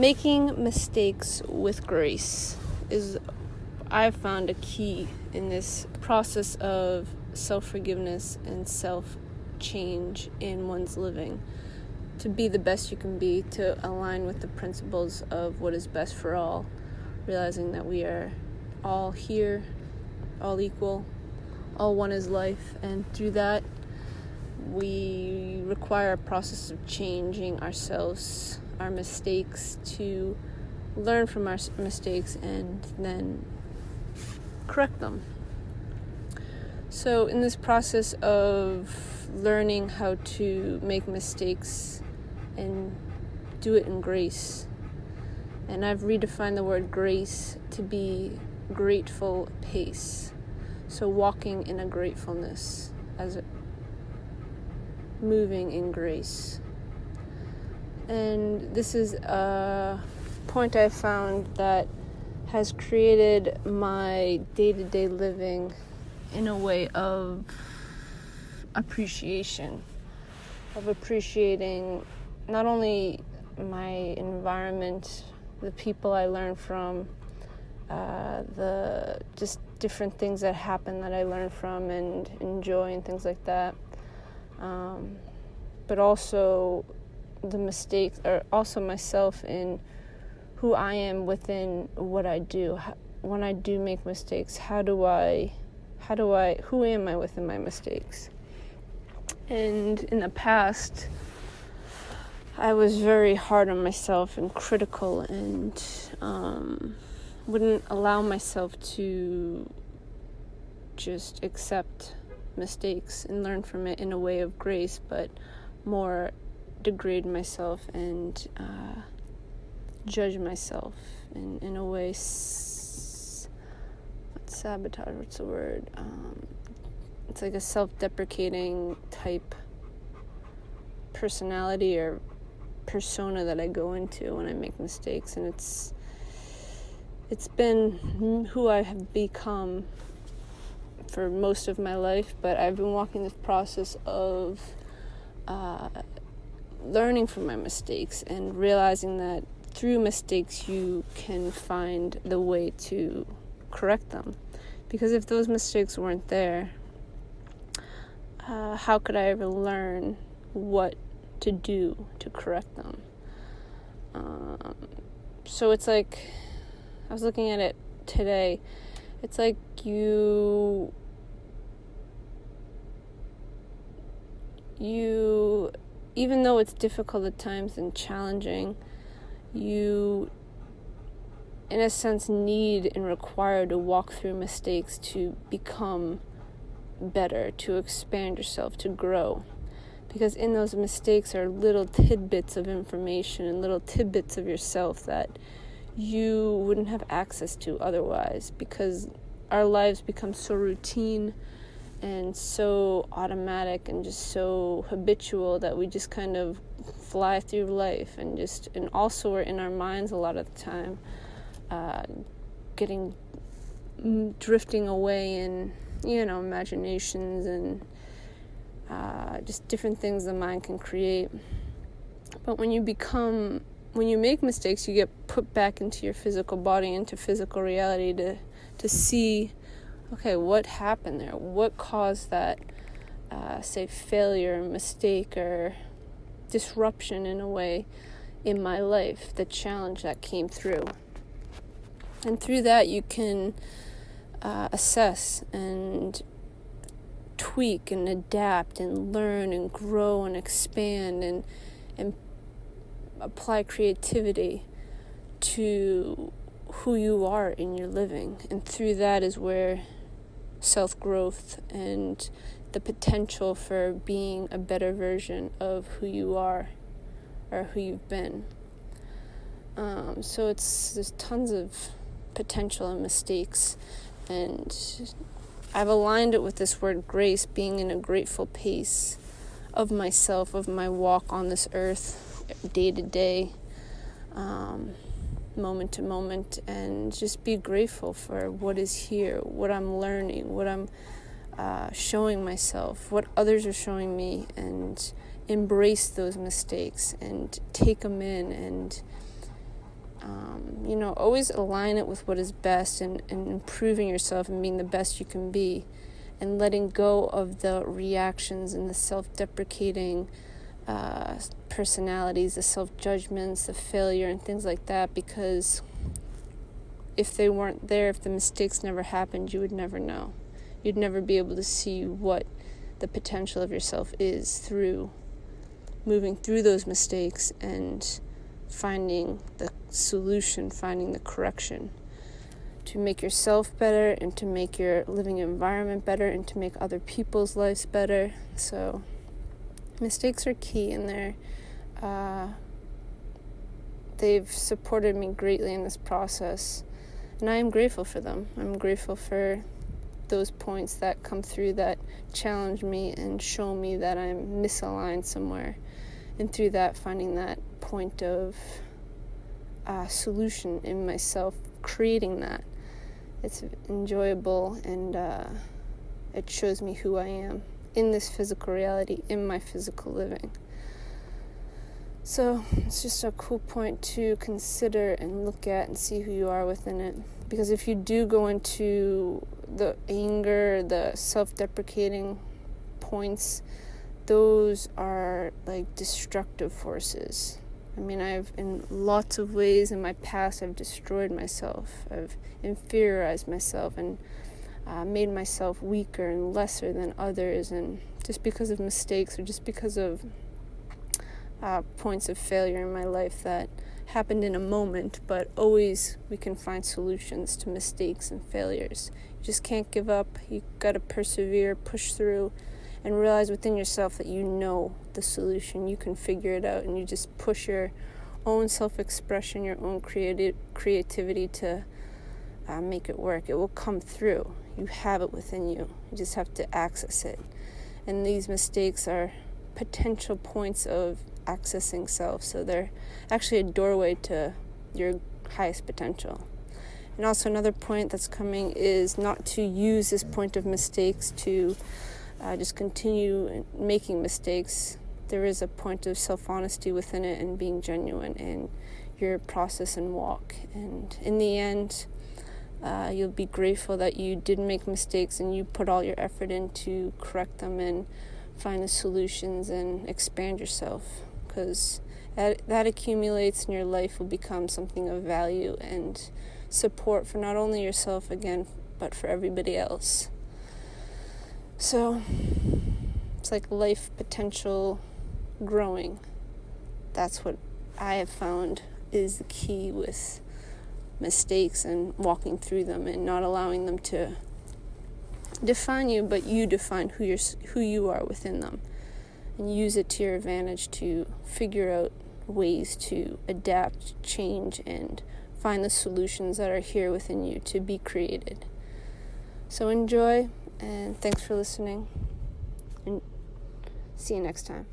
Making mistakes with grace is, I've found, a key in this process of self-forgiveness and self-change in one's living. To be the best you can be, to align with the principles of what is best for all, realizing that we are all here, all equal, all one is life, and through that we require a process of changing ourselves, our mistakes, to learn from our mistakes and then correct them. So in this process of learning how to make mistakes and do it in grace, and I've redefined the word grace to be grateful pace. So walking in a gratefulness, as moving in grace. And this is a point I found that has created my day-to-day living in a way of appreciation, of appreciating not only my environment, the people I learn from, the just different things that happen that I learn from and enjoy and things like that, but also the mistakes, or also myself in who I am within what I do. When I do make mistakes, who am I within my mistakes? And in the past, I was very hard on myself and critical, and wouldn't allow myself to just accept mistakes and learn from it in a way of grace, but more degrade myself and judge myself in a way sabotage, what's the word? It's like a self-deprecating type personality or persona that I go into when I make mistakes, and it's been who I have become for most of my life. But I've been walking this process of learning from my mistakes and realizing that through mistakes you can find the way to correct them. Because if those mistakes weren't there, how could I ever learn what to do to correct them? So it's like, I was looking at it today, it's like you even though it's difficult at times and challenging, you in a sense need and require to walk through mistakes to become better, to expand yourself, to grow. Because in those mistakes are little tidbits of information and little tidbits of yourself that you wouldn't have access to otherwise, because our lives become so routine and so automatic and just so habitual that we just kind of fly through life, and also we're in our minds a lot of the time, drifting away in imaginations and just different things the mind can create. But when you make mistakes, you get put back into your physical body, into physical reality, to see, okay, what happened there? What caused that, say, failure, mistake, or disruption in a way in my life, the challenge that came through. And through that, you can assess and tweak and adapt and learn and grow and expand and apply creativity to who you are in your living. And through that is where self-growth and the potential for being a better version of who you are or who you've been. So there's tons of potential in mistakes, and I've aligned it with this word grace, being in a grateful pace of myself, of my walk on this earth, day to day, moment to moment, and just be grateful for what is here, what I'm learning, what I'm showing myself, what others are showing me, and embrace those mistakes and take them in and Always align it with what is best, and improving yourself and being the best you can be, and letting go of the reactions and the self-deprecating personalities, the self-judgments, the failure and things like that, because if they weren't there, if the mistakes never happened, you would never know. You'd never be able to see what the potential of yourself is through moving through those mistakes and finding the solution, finding the correction to make yourself better and to make your living environment better and to make other people's lives better. So mistakes are key, and they've supported me greatly in this process, and I am grateful for them. I'm grateful for those points that come through that challenge me and show me that I'm misaligned somewhere, and through that finding that point of solution in myself, creating that. It's enjoyable, and it shows me who I am in this physical reality, in my physical living. So it's just a cool point to consider and look at and see who you are within it. Because if you do go into the anger, the self-deprecating points, those are like destructive forces. I mean, in lots of ways in my past, I've destroyed myself. I've inferiorized myself and made myself weaker and lesser than others, and just because of mistakes or just because of points of failure in my life that happened in a moment. But always we can find solutions to mistakes and failures. You just can't give up. You gotta persevere, push through, and realize within yourself that you know the solution. You can figure it out, and you just push your own self-expression, your own creativity to make it work. It will come through. You have it within you. You just have to access it. And these mistakes are potential points of accessing self, so they're actually a doorway to your highest potential. And also another point that's coming is not to use this point of mistakes to just continue making mistakes. There is a point of self-honesty within it and being genuine in your process and walk. And in the end, you'll be grateful that you did make mistakes and you put all your effort in to correct them and find the solutions and expand yourself, because that accumulates and your life will become something of value and support for not only yourself again, but for everybody else. So it's like life potential growing. That's what I have found is the key with mistakes and walking through them and not allowing them to define you, but you define who you are within them, and use it to your advantage to figure out ways to adapt, change, and find the solutions that are here within you to be created. So enjoy, and thanks for listening, and see you next time.